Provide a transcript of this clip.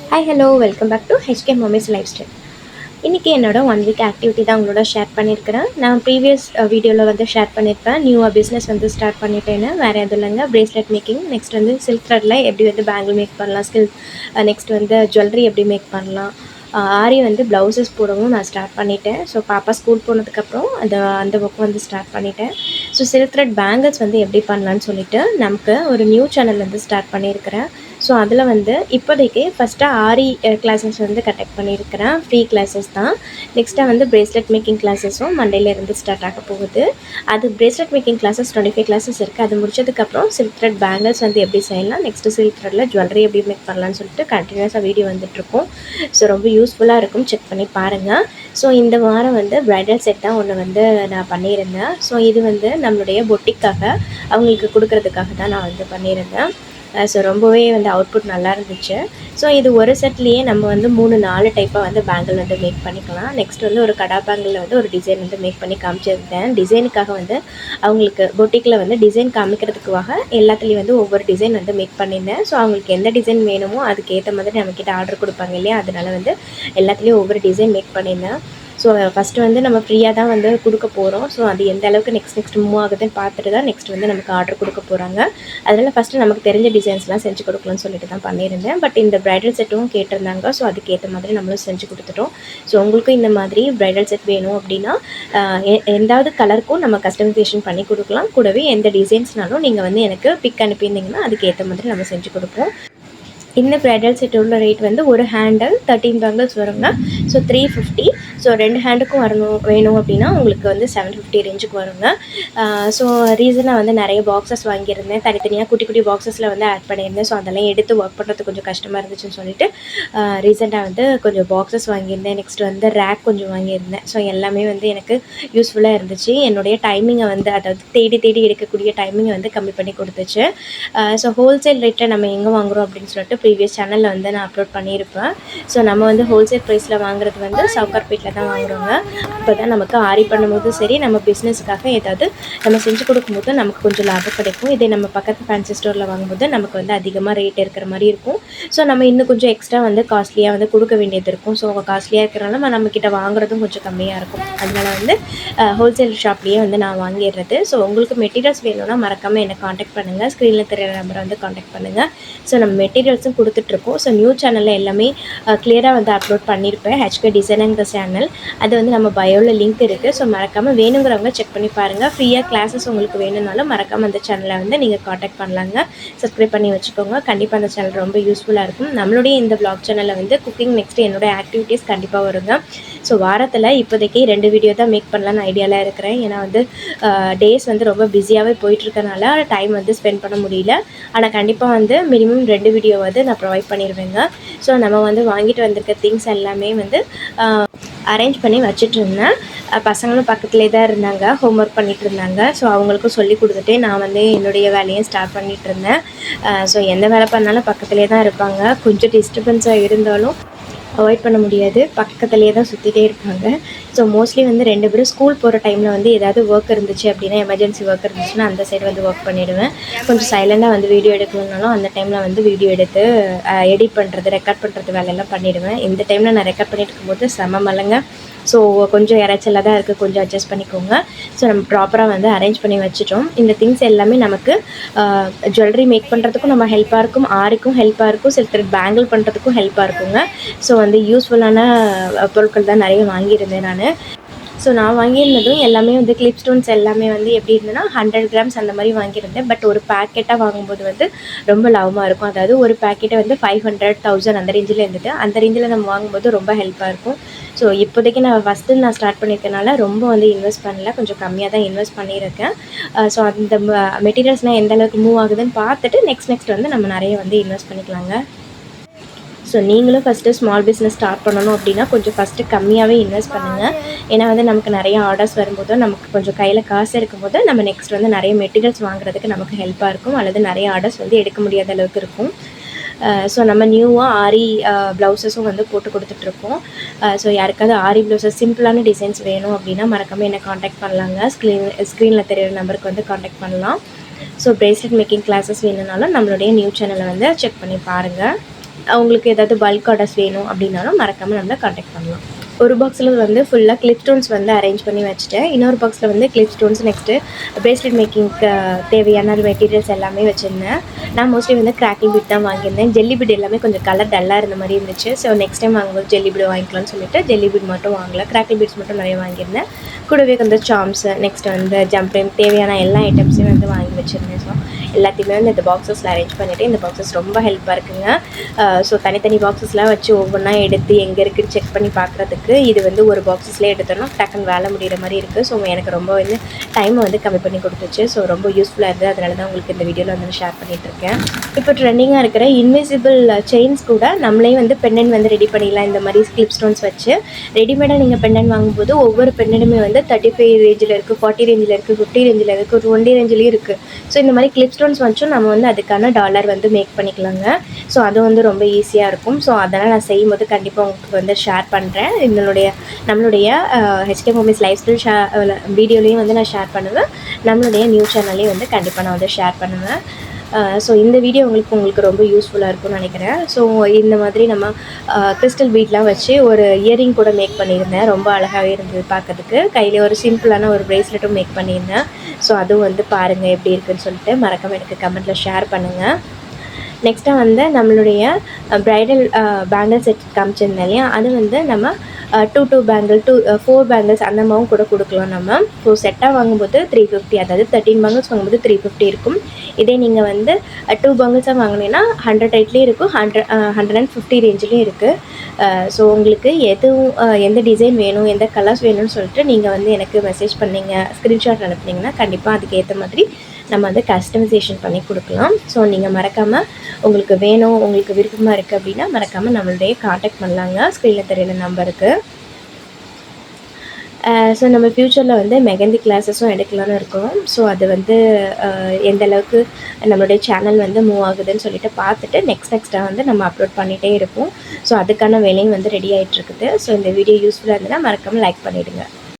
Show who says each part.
Speaker 1: Hi hello welcome back to HK mummy's lifestyle. இன்றைக்கி என்னோட 1 week activity தான் உங்களோட ஷேர் பண்ணியிருக்கிறேன். நான் ப்ரீவியஸ் வீடியோவில் வந்து ஷேர் பண்ணியிருப்பேன். நியூவாக பிஸ்னஸ் வந்து ஸ்டார்ட் பண்ணிட்டேன்னு. வேறு எதுவும் இல்லைங்க, பிரேஸ்லெட் மேக்கிங். நெக்ஸ்ட் வந்து சில்க் த்ரெட்டில் எப்படி வந்து பேங்கிள் மேக் பண்ணலாம், நெக்ஸ்ட் வந்து ஜுவல்லரி எப்படி மேக் பண்ணலாம், ஆரி வந்து ப்ளவுசஸ் போடவும் நான் ஸ்டார்ட் பண்ணிட்டேன். ஸோ பாப்பா ஸ்கூல் போனதுக்கப்புறம் அந்த ஒர்க் வந்து ஸ்டார்ட் பண்ணிட்டேன். ஸோ சில்க் த்ரெட் பேங்கிள்ஸ் வந்து எப்படி பண்ணலான்னு சொல்லிட்டு நமக்கு ஒரு நியூ சேனல் வந்து ஸ்டார்ட் பண்ணியிருக்கிறேன். ஸோ அதில் வந்து இப்போதைக்கு ஃபஸ்ட்டு ஆரி கிளாஸஸ் வந்து கண்டக்ட் பண்ணியிருக்கிறேன். ஃப்ரீ கிளாஸஸ் தான். நெக்ஸ்ட்டாக வந்து பிரேஸ்லெட் மேக்கிங் கிளாஸஸும் மண்டேலேருந்து ஸ்டார்ட் ஆக போகுது. அது பிரேஸ்லெட் மேக்கிங் கிளாஸஸ் 25 கிளாஸஸ் இருக்குது. அது முடிச்சதுக்கப்புறம் சில்க் த்ரெட் பேங்கிள்ஸ் வந்து எப்படி செய்யலாம், நெக்ஸ்ட்டு சில்க் த்ரெட்டில் ஜுவல்லரி எப்படி மேக் பண்ணலான்னு சொல்லிட்டு கண்டினியூஸாக வீடியோ வந்துட்டுருக்கும். ஸோ ரொம்ப யூஸ்ஃபுல்லாக இருக்கும், செக் பண்ணி பாருங்கள். ஸோ இந்த வாரம் வந்து ப்ரைடல் செட் தான் ஒன்று வந்து நான் பண்ணியிருந்தேன். ஸோ இது வந்து நம்மளுடைய பொட்டிக்காக அவங்களுக்கு கொடுக்கறதுக்காக தான் நான் வந்து பண்ணியிருந்தேன். ஸோ ரொம்பவே வந்து அவுட்புட் நல்லா இருந்துச்சு. ஸோ இது ஒரு செட்லேயே நம்ம வந்து 3-4 டைப்பாக வந்து பேங்கிள் வந்து மேக் பண்ணிக்கலாம். நெக்ஸ்ட் வந்து ஒரு கடா பேங்கிளில் வந்து ஒரு டிசைன் வந்து மேக் பண்ணி காமிச்சிருந்தேன். டிசைனுக்காக வந்து அவங்களுக்கு பொட்டிக்கில் வந்து டிசைன் காமிக்கிறதுக்காக எல்லாத்துலேயும் வந்து ஒவ்வொரு டிசைன் வந்து மேக் பண்ணியிருந்தேன். ஸோ அவங்களுக்கு எந்த டிசைன் வேணுமோ அதுக்கேற்ற மாதிரி நம்மக்கிட்ட ஆர்டர் கொடுப்பாங்க இல்லையா, அதனால வந்து எல்லாத்துலேயும் ஒவ்வொரு டிசைன் மேக் பண்ணியிருந்தேன். ஸோ ஃபஸ்ட்டு வந்து நம்ம ஃப்ரீயாக தான் வந்து கொடுக்க போகிறோம். ஸோ அது எந்த அளவுக்கு நெக்ஸ்ட் மூவ் ஆகுதுன்னு பார்த்துட்டு தான் நெக்ஸ்ட் வந்து நமக்கு ஆர்டர் கொடுக்க போகிறாங்க. அதனால் ஃபஸ்ட்டு நமக்கு தெரிஞ்ச டிசைன்ஸ்லாம் செஞ்சு கொடுக்கலாம்னு சொல்லிட்டு தான் பண்ணியிருந்தேன். பட் இந்த ப்ரைடல் செட்டும் கேட்டிருந்தாங்க. ஸோ அதுக்கேற்ற மாதிரி நம்மளும் செஞ்சு கொடுத்துட்டோம். ஸோ உங்களுக்கும் இந்த மாதிரி ப்ரைடல் செட் வேணும் அப்படின்னா எந்தாவது கலருக்கும் நம்ம கஸ்டமைசேஷன் பண்ணி கொடுக்கலாம். கூடவே எந்த டிசைன்ஸ்னாலும் நீங்கள் வந்து எனக்கு பிக் அனுப்பியிருந்தீங்கன்னா அதுக்கேற்ற மாதிரி நம்ம செஞ்சு கொடுப்போம். இந்த ப்ரைடல் செட் உள்ள ரேட் வந்து ஒரு ஹேண்டில் 13 பேங்கிள்ஸ் வருங்க. ஸோ 350. ஸோ 2 ஹேண்டுக்கும் வேணும் அப்படின்னா உங்களுக்கு வந்து 750 ரேஞ்சுக்கு வருங்க. ஸோ ரீசனாக வந்து நிறைய பாக்ஸஸ் வாங்கியிருந்தேன். தனித்தனியாக குட்டி குட்டி பாக்ஸஸில் வந்து ஆட் பண்ணியிருந்தேன். ஸோ அதெல்லாம் எடுத்து ஒர்க் பண்ணுறது கொஞ்சம் கஷ்டமாக இருந்துச்சுன்னு சொல்லிட்டு ரீசெண்டாக வந்து கொஞ்சம் பாக்ஸஸ் வாங்கியிருந்தேன். நெக்ஸ்ட் வந்து ரேக் கொஞ்சம் வாங்கியிருந்தேன். ஸோ எல்லாமே வந்து எனக்கு யூஸ்ஃபுல்லாக இருந்துச்சு. என்னுடைய டைமிங்கை வந்து, அதாவது தேடி தேடி எடுக்கக்கூடிய டைமிங்கை வந்து கம்மி பண்ணி கொடுத்துச்சு. ஸோ ஹோல்சேல் ரேட்டில் நம்ம எங்கே வாங்குகிறோம் அப்படின்னு சொல்லிட்டு ப்ரீவியஸ் சேனலில் வந்து நான் அப்லோட் பண்ணியிருப்பேன். ஸோ நம்ம வந்து ஹோல்சேல் ப்ரைஸில் வாங்குறது வந்து சவுகார்பேட்டில் தான் வாங்குகிறோங்க. அப்போ தான் நமக்கு ஆரி பண்ணும்போது சரி, நம்ம பிஸ்னஸ்க்காக ஏதாவது நம்ம செஞ்சு கொடுக்கும்போது நமக்கு கொஞ்சம் லாபம் கிடைக்கும். இதே நம்ம பக்கத்து ஃபேன்சி ஸ்டோரில் வாங்கும்போது நமக்கு வந்து அதிகமாக ரேட் இருக்கிற மாதிரி இருக்கும். ஸோ நம்ம இன்னும் கொஞ்சம் எக்ஸ்ட்ரா வந்து காஸ்ட்லியாக வந்து கொடுக்க வேண்டியது இருக்கும். ஸோ காஸ்ட்லியாக இருக்கிறனால நம்மக்கிட்ட வாங்குறதும் கொஞ்சம் கம்மியாக இருக்கும். அதனால் வந்து ஹோல்சேல் ஷாப்லேயே வந்து நான் வாங்கிடுறது. ஸோ உங்களுக்கு மெட்டீரியல்ஸ் வேணும்னா மறக்காமல் என்னை காண்டாக்ட் பண்ணுங்கள். ஸ்க்ரீனில் தெரியிற நம்பரை வந்து காண்டாக்ட் பண்ணுங்கள். ஸோ நம்ம மெட்டீரியல்ஸும் கொடுத்துட்ருக்கோம். ஸோ நியூ சேனலில் எல்லாமே கிளியராக வந்து அப்லோட் பண்ணியிருப்பேன். ஹெச்கே டிசைனிங்கிற சேனல், அது வந்து நம்ம பயோவில் லிங்க் இருக்குது. ஸோ மறக்காமல் வேணுங்கிறவங்க செக் பண்ணி பாருங்கள். ஃப்ரீயாக கிளாஸஸ் உங்களுக்கு வேணும்னாலும் மறக்காமல் அந்த சேனலை வந்து நீங்கள் காண்டாக்ட் பண்ணலாங்க. சப்ஸ்கிரைப் பண்ணி வச்சுக்கோங்க. கண்டிப்பாக அந்த சேனல் ரொம்ப யூஸ்ஃபுல்லாக இருக்கும். நம்மளுடைய இந்த vlog சேனலில் வந்து குக்கிங், நெக்ஸ்ட் என்னோடய ஆக்டிவிட்டீஸ் கண்டிப்பாக வருங்க. ஸோ வாரத்தில் இப்போதைக்கு 2 வீடியோ தான் மேக் பண்ணலான்னு ஐடியாவில் இருக்கிறேன். ஏன்னா வந்து டேஸ் வந்து ரொம்ப பிஸியாகவே போயிட்டுருக்கனால டைம் வந்து ஸ்பெண்ட் பண்ண முடியல. ஆனால் கண்டிப்பாக வந்து மினிமம் 2 வீடியோ வந்து நான் ப்ரொவைட் பண்ணிடுவேங்க. ஸோ நம்ம வந்து வாங்கிட்டு வந்திருக்க திங்ஸ் எல்லாமே வந்து அரேஞ்ச் பண்ணி வச்சுட்டு இருந்தேன். பசங்களும் பக்கத்துலேயே தான் இருந்தாங்க, ஹோம் ஒர்க் பண்ணிகிட்டு இருந்தாங்க. ஸோ அவங்களுக்கும் சொல்லி கொடுத்துட்டே நான் வந்து என்னுடைய வேலையும் ஸ்டார்ட் பண்ணிகிட்டு இருந்தேன். ஸோ எந்த வேலை பண்ணாலும் பக்கத்துலேயே தான் இருப்பாங்க. கொஞ்சம் டிஸ்டர்பன்ஸாக இருந்தாலும் அவாய்ட் பண்ண முடியாது, பக்கத்துலேயே தான் சுற்றிட்டே இருப்பாங்க. ஸோ மோஸ்ட்லி வந்து 2 பேரும் ஸ்கூல் போகிற டைமில் வந்து ஏதாவது ஒர்க் இருந்துச்சு அப்படின்னா, எமர்ஜென்சி ஒர்க் இருந்துச்சுன்னா அந்த சைடு வந்து ஒர்க் பண்ணிவிடுவேன். கொஞ்சம் சைலண்டாக வந்து வீடியோ எடுக்கணுன்னாலும் அந்த டைமில் வந்து வீடியோ எடுத்து எடிட் பண்ணுறது, ரெக்கார்ட் பண்ணுறது வேலையெல்லாம் பண்ணிவிடுவேன். இந்த டைமில் நான் ரெக்கார்ட் பண்ணிட்டு இருக்கும்போது செம மழைங்க. ஸோ கொஞ்சம் இறைச்சலாக தான் இருக்குது, கொஞ்சம் அட்ஜஸ்ட் பண்ணிக்கோங்க. ஸோ நம்ம ப்ராப்பராக வந்து அரேஞ்ச் பண்ணி வச்சுட்டோம். இந்த திங்ஸ் எல்லாமே நமக்கு ஜுவல்லரி மேக் பண்ணுறதுக்கும் நம்ம ஹெல்ப்பாக இருக்கும், ஆரிக்கும் ஹெல்ப்பாக இருக்கும், சில்க் த்ரெட் பேங்கிள் பண்ணுறதுக்கும் ஹெல்ப்பாக இருக்குங்க. ஸோ வந்து யூஸ்ஃபுல்லான பொருட்கள் தான் நிறைய வாங்கியிருந்தேன் நான். ஸோ நான் வாங்கியிருந்ததும் எல்லாமே வந்து கிளிப் ஸ்டோன்ஸ் எல்லாமே வந்து எப்படி இருந்ததுன்னா 100 கிராம்ஸ் அந்த மாதிரி வாங்கியிருந்தேன். பட் ஒரு பேக்கெட்டாக வாங்கும்போது வந்து ரொம்ப லாபமாக இருக்கும். அதாவது ஒரு பேக்கெட்டை வந்து 500, 1000 அந்த ரேஞ்சில் இருந்தது. அந்த ரேஞ்சில் நம்ம வாங்கும்போது ரொம்ப ஹெல்ப்பாக இருக்கும். ஸோ இப்போதைக்கு நான் ஸ்டார்ட் பண்ணியிருக்கனால ரொம்ப வந்து இன்வெஸ்ட் பண்ணல, கொஞ்சம் கம்மியாக தான் இன்வெஸ்ட் பண்ணியிருக்கேன். ஸோ அந்த மெட்டீரியல்ஸ்லாம் எந்த அளவுக்கு மூவ் ஆகுதுன்னு பார்த்துட்டு நெக்ஸ்ட் வந்து நம்ம நிறைய வந்து இன்வெஸ்ட் பண்ணிக்கலாங்க. ஸோ நீங்களும் ஃபஸ்ட்டு ஸ்மால் பிஸ்னஸ் ஸ்டார்ட் பண்ணணும் அப்படின்னா கொஞ்சம் ஃபஸ்ட்டு கம்மியாகவே இன்வெஸ்ட் பண்ணுங்கள். ஏன்னா வந்து நமக்கு நிறைய ஆர்டர்ஸ் வரும்போது, நமக்கு கொஞ்சம் கையில் காசு இருக்கும்போது நம்ம நெக்ஸ்ட் வந்து நிறைய மெட்டீரியல்ஸ் வாங்குறதுக்கு நமக்கு ஹெல்ப்பாக இருக்கும். அல்லது நிறைய ஆர்டர்ஸ் வந்து எடுக்க முடியாத அளவுக்கு இருக்கும். ஸோ நம்ம நியூவாக ஆரி ப்ளவுஸஸும் வந்து போட்டு கொடுத்துட்ருக்கோம். ஸோ யாருக்காவது ஆரி ப்ளவுஸஸ் சிம்பிளான டிசைன்ஸ் வேணும் அப்படின்னா மறக்காமல் என்னை காண்டாக்ட் பண்ணலாங்க. ஸ்க்ரீனில் தெரியிற நம்பருக்கு வந்து காண்டாக்ட் பண்ணலாம். ஸோ பிரேஸ்லெட் மேக்கிங் கிளாஸஸ் வேணும்னாலும் நம்மளுடைய நியூ சேனலை வந்து செக் பண்ணி பாருங்கள். அவங்களுக்கு ஏதாவது பல்க் ஆர்டர்ஸ் வேணும் அப்படின்னாலும் மறக்காமல் நம்மளை காண்டாக்ட் பண்ணலாம். ஒரு பாக்ஸில் வந்து ஃபுல்லாக கிளிப் ஸ்டோன்ஸ் வந்து அரேஞ்ச் பண்ணி வச்சுட்டேன். இன்னொரு பாக்ஸில் வந்து கிளிப் ஸ்டோன்ஸ், நெக்ஸ்ட்டு பிரேஸ்லெட் மேக்கிங்க்கு தேவையான மெட்டீரியல்ஸ் எல்லாமே வச்சுருந்தேன். நான் மோஸ்ட்லி வந்து கிராக்கிங் பீட் தான் வாங்கியிருந்தேன். ஜெல்லி பீட் எல்லாமே கொஞ்சம் கலர் டல்லாக இருந்த மாதிரி இருந்துச்சு. ஸோ நெக்ஸ்ட் டைம் வாங்கும்போது ஜெல்லி பீட் வாங்கிக்கலாம்னு சொல்லிட்டு ஜெல்லி பீட் மட்டும் வாங்கல, கிராக்கிங் பீட்ஸ் மட்டும் நிறைய வாங்கியிருந்தேன். கூடவே வந்து சாம்ஸு, நெக்ஸ்ட் வந்து ஜம்ப்ரிங் தேவையான எல்லா ஐட்டம்ஸையும் வந்து வாங்கி வச்சுருந்தேன். ஸோ எல்லாத்தையுமே வந்து இந்த பாக்ஸஸில் அரேஞ்ச் பண்ணிவிட்டு, இந்த பாக்ஸஸ் ரொம்ப ஹெல்ப்பாக இருக்குங்க. ஸோ தனித்தனி பாக்ஸஸ்லாம் வச்சு ஒவ்வொன்றா எடுத்து எங்கே இருக்குதுன்னு செக் பண்ணி பார்க்குறதுக்கு இது வந்து ஒரு பாக்ஸஸ்லேயே எடுத்தோன்னா டக்குன்னு வேலை முடிகிற மாதிரி இருக்குது. ஸோ எனக்கு ரொம்ப வந்து டைமை வந்து கம்மி பண்ணி கொடுத்துச்சு. ஸோ ரொம்ப யூஸ்ஃபுல்லாக இருந்தது. அதனால தான் உங்களுக்கு இந்த வீடியோவில் வந்து ஷேர் பண்ணிகிட்ருக்கேன். இப்போ ட்ரெண்டிங்காக இருக்கிற இன்விசிபிள் செயின்ஸ் கூட நம்மளே வந்து பெண்டன்ட் வந்து ரெடி பண்ணிடலாம். இந்த மாதிரி கிளிப் ஸ்டோன்ஸ் வச்சு ரெடிமேடாக நீங்கள் பெண்டன்ட் வாங்கும்போது ஒவ்வொரு பெண்டன்ட்டுமே வந்து 35 ரேஞ்சில் இருக்குது, 40 ரேஞ்சில் இருக்குது, 50 ரேஞ்சில் இருக்குது, 20 ரேஞ்சிலையும் இருக்குது. ஸோ இந்த மாதிரி கிளிப் ஸ்டோன்ஸ் வச்சும் நம்ம வந்து அதுக்கான டாலர் வந்து மேக் பண்ணிக்கலாங்க. ஸோ அது வந்து ரொம்ப ஈஸியாக இருக்கும். ஸோ அதனால் நான் செய்யும்போது கண்டிப்பாக உங்களுக்கு வந்து ஷேர் பண்ணுறேன். நம்மளுடைய ஹெச்கே மம்மிஸ் லைஃப் ஸ்டைல் வீடியோலையும் வந்து நான் ஷேர் பண்ணுவேன். நம்மளுடைய நியூஸ் சேனல்லையும் வந்து கண்டிப்பாக நான் வந்து ஷேர் பண்ணுவேன். ஸோ இந்த வீடியோ உங்களுக்கு ரொம்ப யூஸ்ஃபுல்லாக இருக்கும்னு நினைக்கிறேன். ஸோ இந்த மாதிரி நம்ம கிறிஸ்டல் பீட்லாம் வச்சு ஒரு இயரிங் கூட மேக் பண்ணியிருந்தேன். ரொம்ப அழகாகவே இருந்தது பார்க்கறதுக்கு. கையிலே ஒரு சிம்பிளான ஒரு ப்ரேஸ்லெட்டும் மேக் பண்ணியிருந்தேன். ஸோ அதுவும் வந்து பாருங்கள் எப்படி இருக்குதுன்னு சொல்லிட்டு மறக்காமல் எனக்கு கமெண்ட்டில் ஷேர் பண்ணுங்கள். நெக்ஸ்ட்டாக வந்து நம்மளுடைய ப்ரைடல் பேங்கிள் செட் காமிச்சிருந்தேன் இல்லையா, அது வந்து நம்ம 2 பேங்கிள் 4 பேங்கிள்ஸ் அந்த மாதிரியும் கூட கொடுக்கலாம் நம்ம. ஸோ செட்டாக வாங்கும்போது 350, அதாவது 13 பேங்கிள்ஸ் வாங்கும்போது 350 இருக்கும். இதே நீங்கள் வந்து 2 பேங்கிள்ஸாக வாங்கினீங்கன்னா 100 ரேட்லேயும் இருக்கும், 150 ரேஞ்சிலையும் இருக்குது. ஸோ உங்களுக்கு எந்த டிசைன் வேணும், எந்த கலர்ஸ் வேணும்னு சொல்லிட்டு நீங்கள் வந்து எனக்கு மெசேஜ் பண்ணிங்க, ஸ்க்ரீன்ஷாட் அனுப்புனீங்கன்னா கண்டிப்பாக அதுக்கேற்ற மாதிரி நம்ம வந்து கஸ்டமைசேஷன் பண்ணி கொடுக்கலாம். ஸோ நீங்கள் மறக்காமல் உங்களுக்கு வேணும், உங்களுக்கு விருப்பமாக இருக்குது அப்படின்னா மறக்காமல் நம்மளுடைய காண்டாக்ட் பண்ணலாங்க, ஸ்க்ரீனில் தெரியுற நம்பருக்கு. ஸோ நம்ம ஃப்யூச்சரில் வந்து மெஹந்தி கிளாஸஸும் எடுக்கலான்னு இருக்கோம். ஸோ அது வந்து எந்த அளவுக்கு நம்மளுடைய சேனல் வந்து மூவ் ஆகுதுன்னு சொல்லிட்டு பார்த்துட்டு நெக்ஸ்ட்டாக வந்து நம்ம அப்லோட் பண்ணிகிட்டே இருப்போம். ஸோ அதுக்கான வேலையும் வந்து ரெடி ஆகிட்டுருக்குது. ஸோ இந்த வீடியோ யூஸ்ஃபுல்லாக இருந்ததுன்னா மறக்காமல் லைக் பண்ணிவிடுங்க.